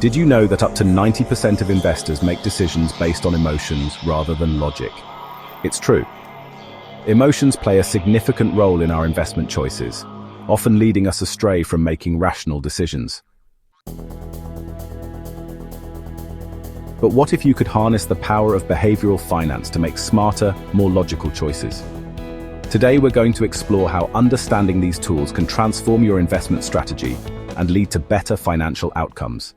Did you know that up to 90% of investors make decisions based on emotions rather than logic? It's true. Emotions play a significant role in our investment choices, often leading us astray from making rational decisions. But what if you could harness the power of behavioral finance to make smarter, more logical choices? Today we're going to explore how understanding these tools can transform your investment strategy and lead to better financial outcomes.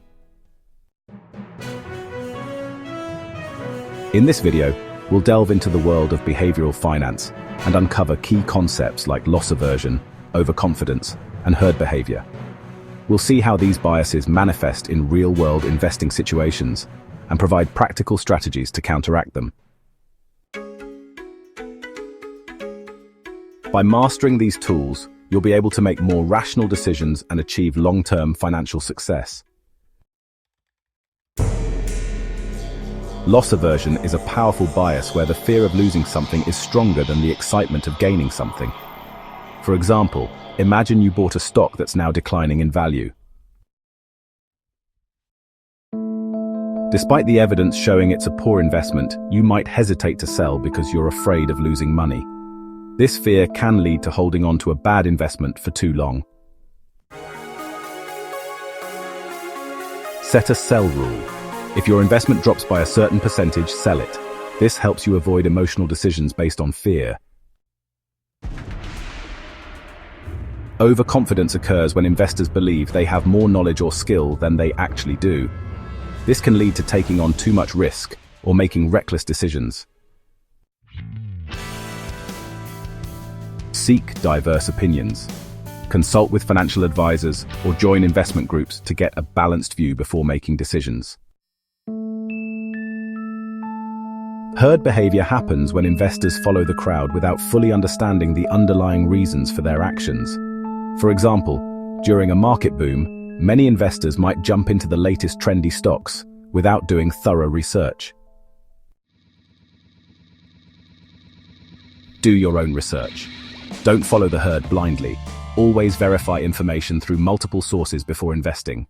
In this video, we'll delve into the world of behavioral finance and uncover key concepts like loss aversion, overconfidence, and herd behavior. We'll see how these biases manifest in real-world investing situations and provide practical strategies to counteract them. By mastering these tools, you'll be able to make more rational decisions and achieve long-term financial success. Loss aversion is a powerful bias where the fear of losing something is stronger than the excitement of gaining something. For example, imagine you bought a stock that's now declining in value. Despite the evidence showing it's a poor investment, you might hesitate to sell because you're afraid of losing money. This fear can lead to holding on to a bad investment for too long. Set a sell rule. If your investment drops by a certain percentage, sell it. This helps you avoid emotional decisions based on fear. Overconfidence occurs when investors believe they have more knowledge or skill than they actually do. This can lead to taking on too much risk or making reckless decisions. Seek diverse opinions. Consult with financial advisors or join investment groups to get a balanced view before making decisions. Herd behavior happens when investors follow the crowd without fully understanding the underlying reasons for their actions. For example, during a market boom, many investors might jump into the latest trendy stocks without doing thorough research. Do your own research. Don't follow the herd blindly. Always verify information through multiple sources before investing.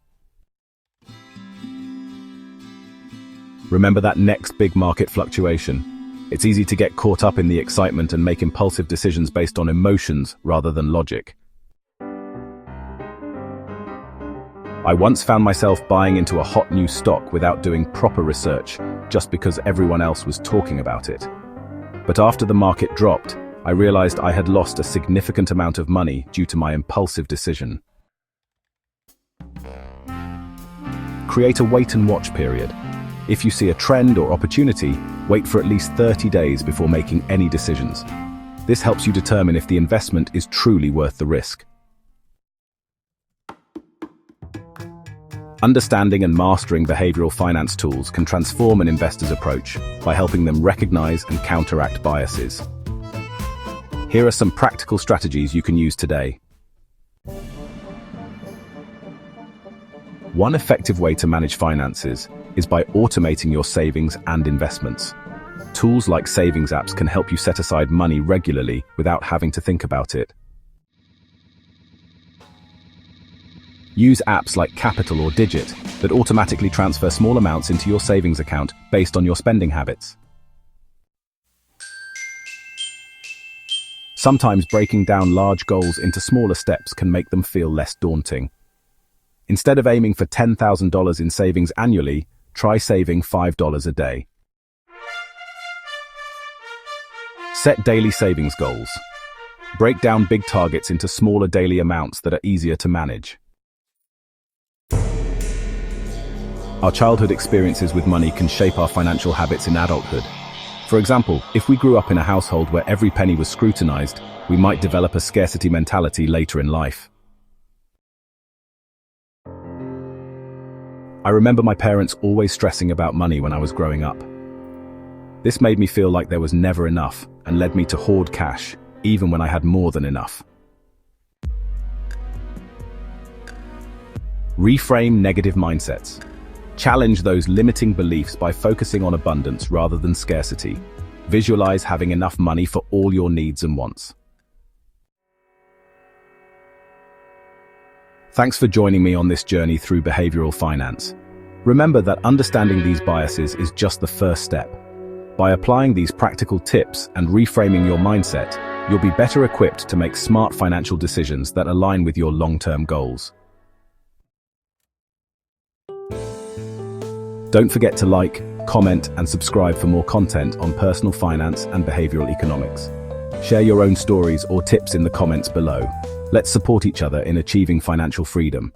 Remember that next big market fluctuation. It's easy to get caught up in the excitement and make impulsive decisions based on emotions rather than logic. I once found myself buying into a hot new stock without doing proper research, just because everyone else was talking about it. But after the market dropped, I realized I had lost a significant amount of money due to my impulsive decision. Create a wait-and-watch period. If you see a trend or opportunity, wait for at least 30 days before making any decisions. This helps you determine if the investment is truly worth the risk. Understanding and mastering behavioral finance tools can transform an investor's approach by helping them recognize and counteract biases. Here are some practical strategies you can use today. One effective way to manage finances is by automating your savings and investments. Tools like savings apps can help you set aside money regularly without having to think about it. Use apps like Capital or Digit that automatically transfer small amounts into your savings account based on your spending habits. Sometimes breaking down large goals into smaller steps can make them feel less daunting. Instead of aiming for $10,000 in savings annually, try saving $5 a day. Set daily savings goals. Break down big targets into smaller daily amounts that are easier to manage. Our childhood experiences with money can shape our financial habits in adulthood. For example, if we grew up in a household where every penny was scrutinized, we might develop a scarcity mentality later in life. I remember my parents always stressing about money when I was growing up. This made me feel like there was never enough and led me to hoard cash, even when I had more than enough. Reframe negative mindsets. Challenge those limiting beliefs by focusing on abundance rather than scarcity. Visualize having enough money for all your needs and wants. Thanks for joining me on this journey through behavioral finance. Remember that understanding these biases is just the first step. By applying these practical tips and reframing your mindset, you'll be better equipped to make smart financial decisions that align with your long-term goals. Don't forget to like, comment, and subscribe for more content on personal finance and behavioral economics. Share your own stories or tips in the comments below. Let's support each other in achieving financial freedom.